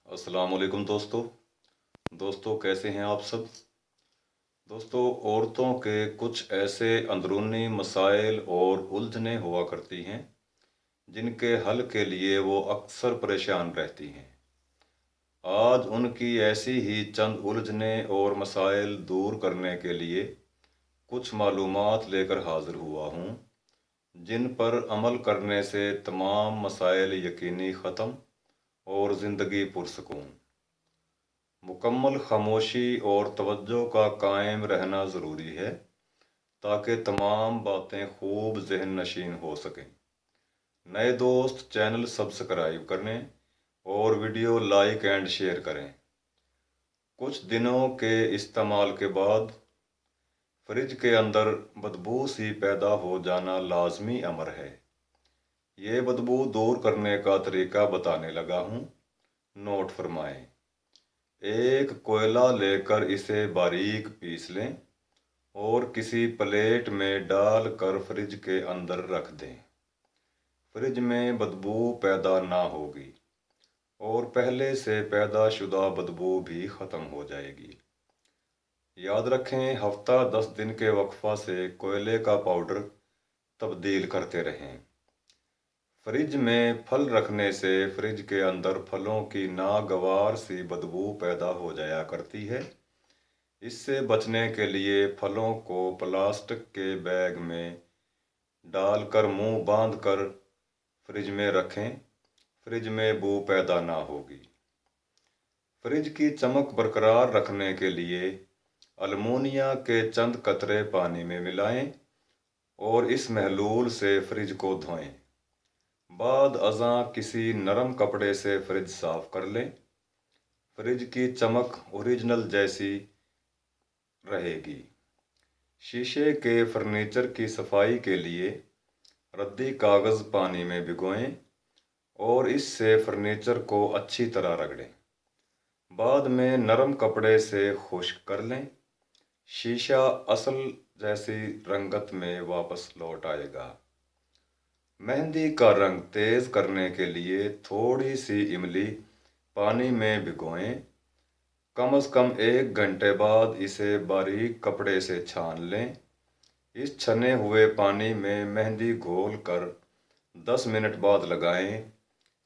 अस्सलाम वालेकुम दोस्तों कैसे हैं आप सब। दोस्तों, औरतों के कुछ ऐसे अंदरूनी मसाइल और उलझनें हुआ करती हैं जिनके हल के लिए वो अक्सर परेशान रहती हैं। आज उनकी ऐसी ही चंद उलझनें और मसाइल दूर करने के लिए कुछ मालूमात लेकर हाजिर हुआ हूँ जिन पर अमल करने से तमाम मसाइल यकीनी ख़त्म और ज़िंदगी पुरसकून। मुकम्मल खामोशी और तवज्जो का कायम रहना ज़रूरी है ताकि तमाम बातें खूब जहन नशीन हो सकें। नए दोस्त चैनल सब्सक्राइब करें और वीडियो लाइक एंड शेयर करें। कुछ दिनों के इस्तेमाल के बाद फ्रिज के अंदर बदबू सी पैदा हो जाना लाजमी अमर है। ये बदबू दूर करने का तरीका बताने लगा हूँ, नोट फरमाएं। एक कोयला लेकर इसे बारीक पीस लें और किसी प्लेट में डाल कर फ्रिज के अंदर रख दें। फ्रिज में बदबू पैदा ना होगी और पहले से पैदा शुदा बदबू भी ख़त्म हो जाएगी। याद रखें, हफ्ता 10 दिन के वक्फा से कोयले का पाउडर तब्दील करते रहें। फ्रिज में फल रखने से फ्रिज के अंदर फलों की नागवार सी बदबू पैदा हो जाया करती है। इससे बचने के लिए फलों को प्लास्टिक के बैग में डालकर मुंह बांध कर फ्रिज में रखें। फ्रिज में बू पैदा ना होगी। फ्रिज की चमक बरकरार रखने के लिए अल्मोनिया के चंद कतरे पानी में मिलाएं और इस महलूल से फ्रिज को धोएं। बाद अज़ां किसी नरम कपड़े से फ्रिज साफ कर लें। फ्रिज की चमक ओरिजिनल जैसी रहेगी। शीशे के फर्नीचर की सफाई के लिए रद्दी कागज़ पानी में भिगोएं और इससे फर्नीचर को अच्छी तरह रगड़ें। बाद में नरम कपड़े से खुश्क कर लें। शीशा असल जैसी रंगत में वापस लौट आएगा। मेहंदी का रंग तेज़ करने के लिए थोड़ी सी इमली पानी में भिगोएं। कम से कम 1 घंटे बाद इसे बारीक कपड़े से छान लें। इस छने हुए पानी में मेहंदी घोल कर 10 मिनट बाद लगाएं।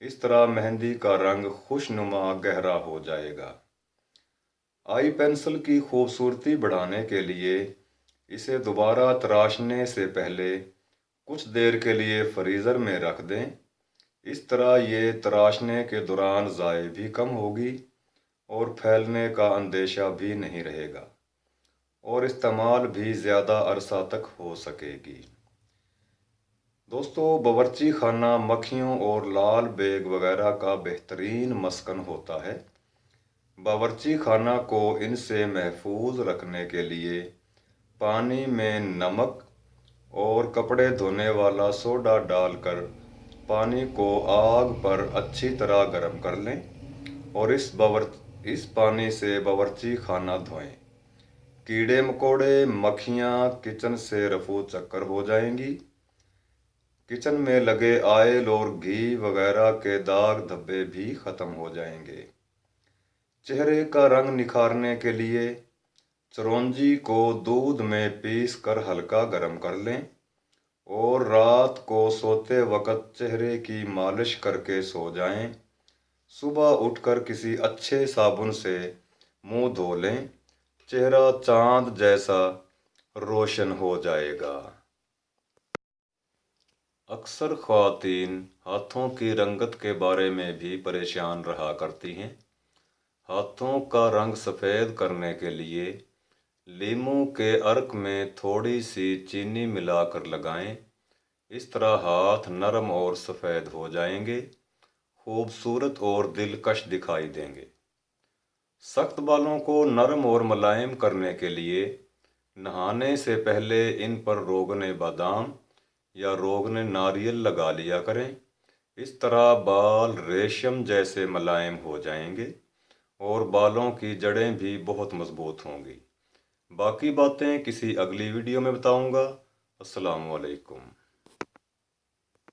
इस तरह मेहंदी का रंग खुशनुमा गहरा हो जाएगा। आई पेंसिल की खूबसूरती बढ़ाने के लिए इसे दोबारा तराशने से पहले कुछ देर के लिए फ्रीज़र में रख दें। इस तरह ये तराशने के दौरान ज़ाय भी कम होगी और फैलने का अंदेशा भी नहीं रहेगा और इस्तेमाल भी ज़्यादा अरसा तक हो सकेगी। दोस्तों, बावर्ची खाना मक्खियों और लाल बेग वगैरह का बेहतरीन मस्कन होता है। बावर्ची खाना को इनसे महफूज रखने के लिए पानी में नमक और कपड़े धोने वाला सोडा डालकर पानी को आग पर अच्छी तरह गर्म कर लें और इस पानी से बावर्ची खाना धोएं। कीड़े मकोड़े, मक्खियाँ किचन से रफू चक्कर हो जाएंगी। किचन में लगे आयल और घी वगैरह के दाग धब्बे भी ख़त्म हो जाएंगे। चेहरे का रंग निखारने के लिए चिरौंजी को दूध में पीस कर हल्का गर्म कर लें और रात को सोते वक्त चेहरे की मालिश करके सो जाएं। सुबह उठकर किसी अच्छे साबुन से मुंह धो लें। चेहरा चांद जैसा रोशन हो जाएगा। अक्सर ख्वातीन हाथों की रंगत के बारे में भी परेशान रहा करती हैं। हाथों का रंग सफ़ेद करने के लिए लीमू के अर्क में थोड़ी सी चीनी मिलाकर लगाएं। इस तरह हाथ नरम और सफ़ेद हो जाएंगे, खूबसूरत और दिलकश दिखाई देंगे। सख्त बालों को नरम और मुलायम करने के लिए नहाने से पहले इन पर रोगन बादाम या रोगन नारियल लगा लिया करें। इस तरह बाल रेशम जैसे मुलायम हो जाएंगे और बालों की जड़ें भी बहुत मजबूत होंगी। बाकी बातें किसी अगली वीडियो में बताऊंगा। अस्सलाम वालेकुम।